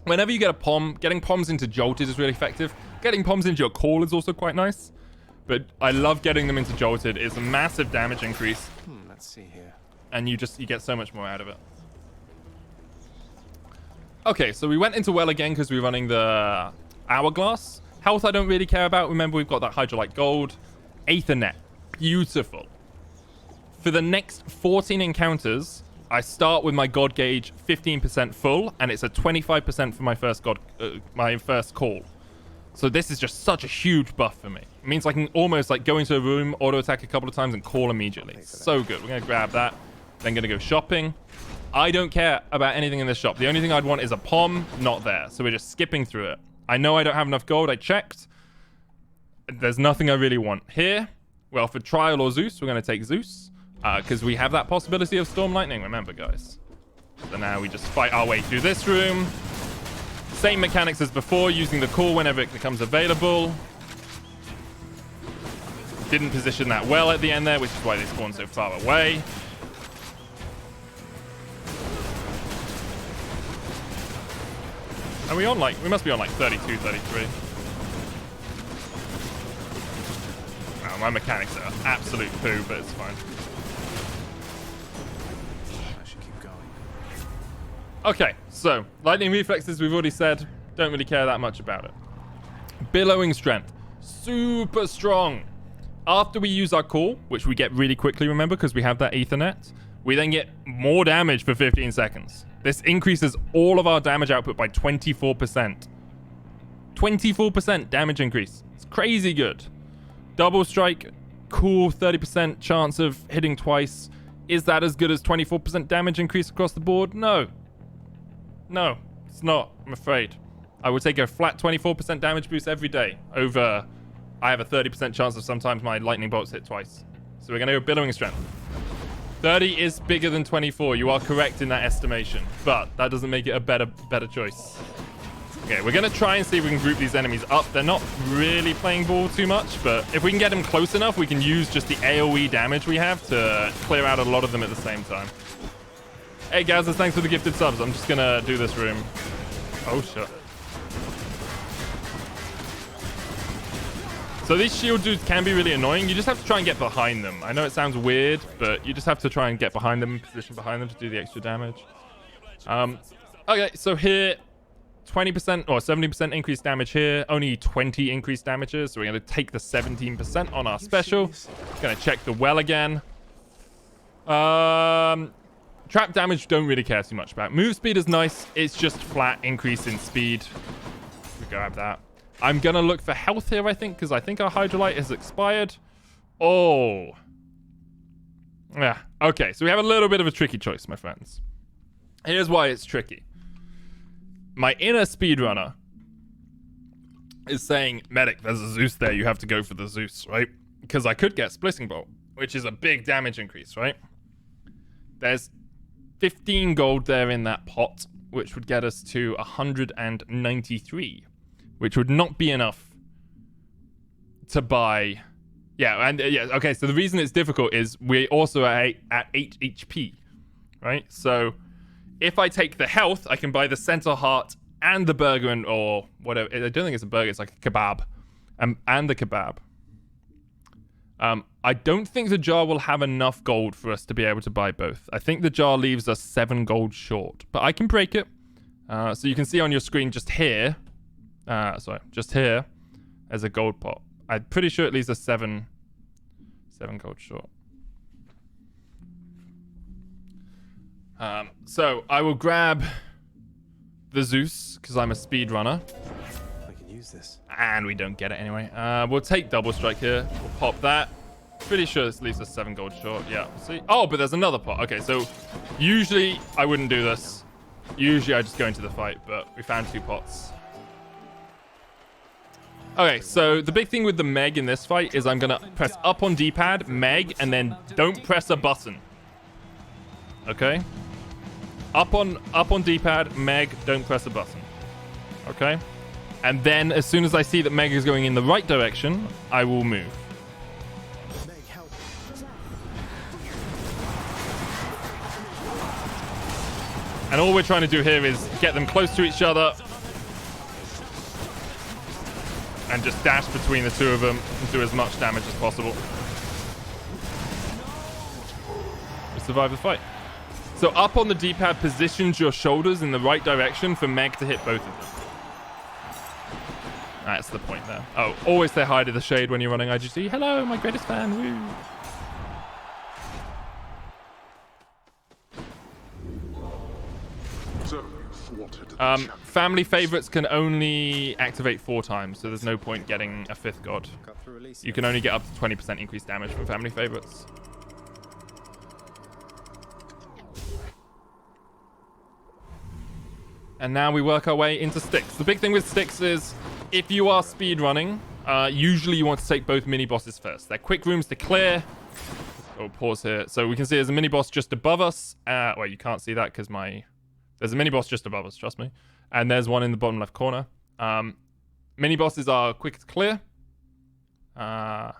whenever you get a pom, getting poms into Jolted is really effective. Getting poms into your call is also quite nice. But I love getting them into Jolted. It's a massive damage increase. Let's see here. And you get so much more out of it. Okay, so we went into well again because we're running the hourglass. Health I don't really care about. Remember, we've got that Hydrolite Gold. Aethernet. Beautiful. For the next 14 encounters, I start with my god gauge 15% full, and it's a 25% for my first call. So this is just such a huge buff for me. It means I can almost like go into a room, auto attack a couple of times, and call immediately. So good. We're gonna grab that. Then gonna go shopping. I don't care about anything in this shop. The only thing I'd want is a pom, not there. So we're just skipping through it. I know I don't have enough gold. I checked. There's nothing I really want here. Well, for Trial or Zeus, we're gonna take Zeus. Because we have that possibility of Storm Lightning, remember, guys. So now we just fight our way through this room. Same mechanics as before, using the call whenever it becomes available. Didn't position that well at the end there, which is why they spawn so far away. Are we on like, we must be on like 32, 33. Wow, my mechanics are absolute poo, but it's fine. Okay, so lightning reflexes, we've already said, don't really care that much about it. Billowing strength, super strong. After we use our call, which we get really quickly, remember, because we have that Ethernet, we then get more damage for 15 seconds. This increases all of our damage output by 24%. 24% damage increase. It's crazy good. Double strike, cool, 30% chance of hitting twice. Is that as good as 24% damage increase across the board? No. No, it's not, I'm afraid. I would take a flat 24% damage boost every day over I have a 30% chance of sometimes my lightning bolts hit twice. So we're going to go billowing strength. 30 is bigger than 24. You are correct in that estimation, but that doesn't make it a better choice. Okay, we're going to try and see if we can group these enemies up. They're not really playing ball too much, but if we can get them close enough, we can use just the AoE damage we have to clear out a lot of them at the same time. Hey, Gazza, thanks for the gifted subs. I'm just going to do this room. Oh, shit. So these shield dudes can be really annoying. You just have to try and get behind them. I know it sounds weird, but you just have to try and get behind them, position behind them to do the extra damage. Okay, so here, 20% or 70% increased damage here. Only 20 increased damages. So we're going to take the 17% on our special. Going to check the well again. Trap damage, don't really care too much about. Move speed is nice. It's just flat increase in speed. We grab that. I'm going to look for health here, I think, because I think our Hydrolite has expired. Oh. Yeah. Okay, so we have a little bit of a tricky choice, my friends. Here's why it's tricky. My inner speedrunner is saying, Medic, there's a Zeus there. You have to go for the Zeus, right? Because I could get Splitting Bolt, which is a big damage increase, right? There's 15 gold there in that pot, which would get us to 193. Which would not be enough to buy. Yeah, and yeah, okay, so the reason it's difficult is we're also at 8 HP, right? So if I take the health, I can buy the centaur heart and the burger or whatever. I don't think it's a burger, it's like a kebab. And the kebab. I don't think the jar will have enough gold for us to be able to buy both. I think the jar leaves us 7 gold short, but I can break it. So you can see on your screen just here. Just here as a gold pot. I'm pretty sure it leaves us 7 gold short. So I will grab the Zeus because I'm a speedrunner. I can use this. And we don't get it anyway. We'll take double strike here. We'll pop that. Pretty sure this leaves us 7 gold short. Yeah. See? Oh, but there's another pot. Okay, so usually I wouldn't do this. Usually I just go into the fight, but we found 2 pots. Okay, so the big thing with the Meg in this fight is I'm going to press up on D-pad, Meg, and then don't press a button. Okay? Up on D-pad, Meg, don't press a button. Okay? And then as soon as I see that Meg is going in the right direction, I will move. Meg, help. And all we're trying to do here is get them close to each other and just dash between the two of them and do as much damage as possible. We survive the fight. So up on the D-pad positions your shoulders in the right direction for Meg to hit both of them. That's the point there. Oh, always say hi to the Shade when you're running IGC. Hello, my greatest fan. Woo. Family favorites can only activate 4 times, so there's no point getting a 5th god. Cut through Elysium. You can only get up to 20% increased damage from family favorites. And now we work our way into Styx. The big thing with Styx is, if you are speedrunning, usually you want to take both mini-bosses first. They're quick rooms to clear. Oh, pause here. So we can see there's a mini-boss just above us. Well, you can't see that because there's a mini-boss just above us, trust me. And there's one in the bottom left corner. Mini-bosses are quick to clear. I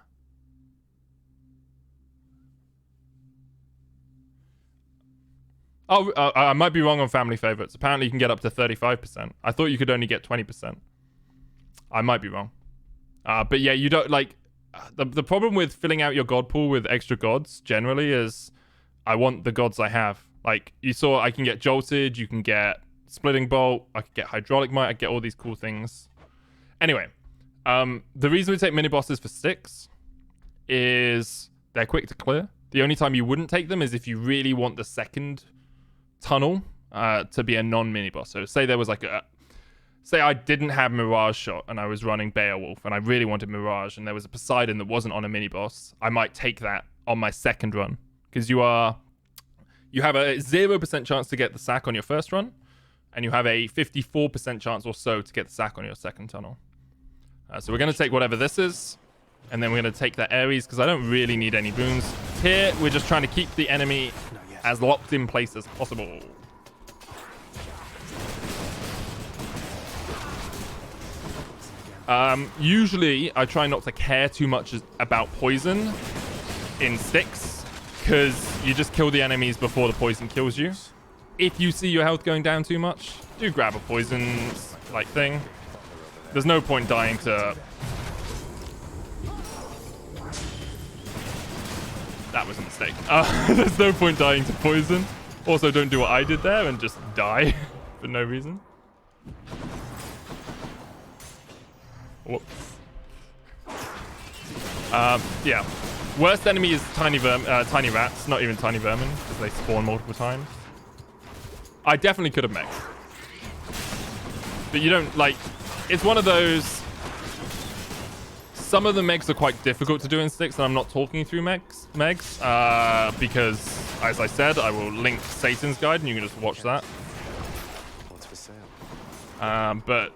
might be wrong on family favorites. Apparently you can get up to 35%. I thought you could only get 20%. I might be wrong. But yeah, you don't like... The problem with filling out your god pool with extra gods generally is I want the gods I have. Like, you saw I can get Jolted, you can get Splitting Bolt, I can get Hydraulic Might, I can get all these cool things. Anyway, the reason we take mini-bosses for Styx is they're quick to clear. The only time you wouldn't take them is if you really want the second tunnel to be a non-mini-boss. So say there was like say I didn't have Mirage Shot and I was running Beowulf and I really wanted Mirage and there was a Poseidon that wasn't on a mini-boss, I might take that on my second run. Because you have a 0% chance to get the sack on your first run, and you have a 54% chance or so to get the sack on your second tunnel. So we're going to take whatever this is, and then we're going to take that Eris, because I don't really need any boons. Here, we're just trying to keep the enemy as locked in place as possible. Usually, I try not to care too much about poison in Styx, because you just kill the enemies before the poison kills you. If you see your health going down too much, do grab a poison like thing. There's no point dying to... That was a mistake. There's no point dying to poison. Also, don't do what I did there and just die for no reason. Whoops. Yeah. Worst enemy is tiny rats, not even tiny vermin, because they spawn multiple times. I definitely could have mech. But you don't, like... It's one of those... Some of the megs are quite difficult to do in Styx, and I'm not talking through megs, because, as I said, I will link Satan's Guide, and you can just watch that. What's for sale? But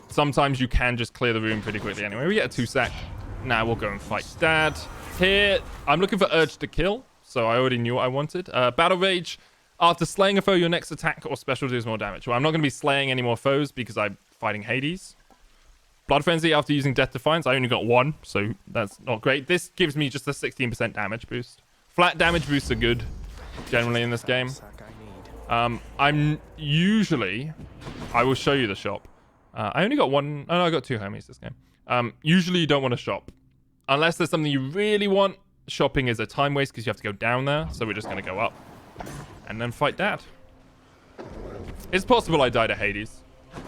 sometimes you can just clear the room pretty quickly anyway. We get a 2 sack. Now we'll go and fight Dad. Here, I'm looking for Urge to Kill, so I already knew what I wanted. Battle Rage. After slaying a foe, your next attack or special deals more damage. Well, I'm not going to be slaying any more foes because I'm fighting Hades. Blood Frenzy, after using Death Defiance, I only got 1, so that's not great. This gives me just a 16% damage boost. Flat damage boosts are good, generally, in this game. I'm usually... I will show you the shop. I only got 1... Oh, no, I got 2 homies this game. Usually, you don't want to shop. Unless there's something you really want. Shopping is a time waste because you have to go down there, so we're just going to go up. And then fight Dad. It's possible I die to Hades.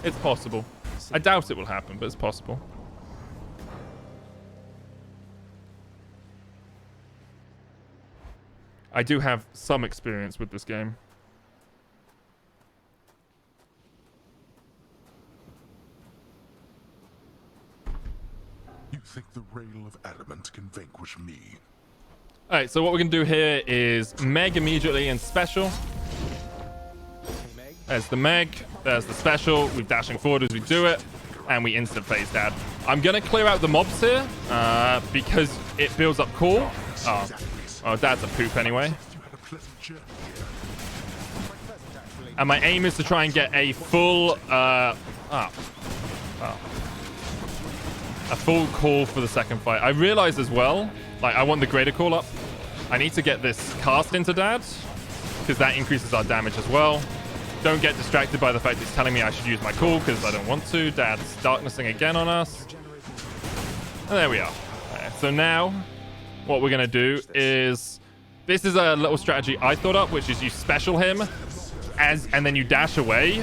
It's possible. I doubt it will happen, but it's possible. I do have some experience with this game. You think the rail of adamant can vanquish me? Alright, so what we're going to do here is Meg immediately and special. There's the Meg, there's the special. We're dashing forward as we do it, and we instant phase Dad. I'm going to clear out the mobs here because it builds up cool. Oh, Dad's a poop anyway. And my aim is to try and get a full... a full call for the second fight. I realize as well, like, I want the greater call up. I need to get this cast into Dad, because that increases our damage as well. Don't get distracted by the fact it's telling me I should use my call, because I don't want to. Dad's darknessing again on us. And there we are. Okay, so now, what we're going to do is... This is a little strategy I thought up, which is you special him, and then you dash away,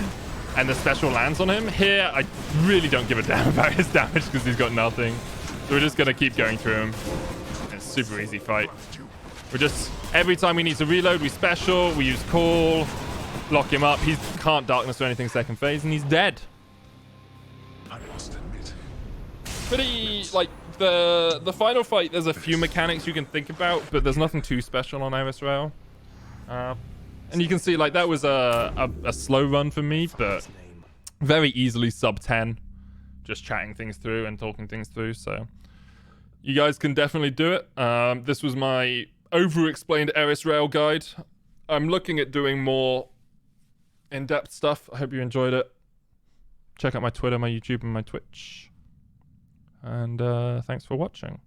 and the special lands on him. Here, I really don't give a damn about his damage, because he's got nothing. So we're just going to keep going through him. It's a super easy fight. We're just... Every time we need to reload, we special, we use call, Lock him up. He can't darkness or anything second phase, and he's dead. I must admit, Pretty, like, the final fight, there's a few mechanics you can think about, but there's nothing too special on Eris Rail. And you can see, like, that was a slow run for me, but very easily sub 10. Just chatting things through and talking things through, so you guys can definitely do it. This was my Overexplained Eris Rail guide. I'm looking at doing more in-depth stuff. I hope you enjoyed it. Check out my Twitter, my YouTube, and my Twitch. And thanks for watching.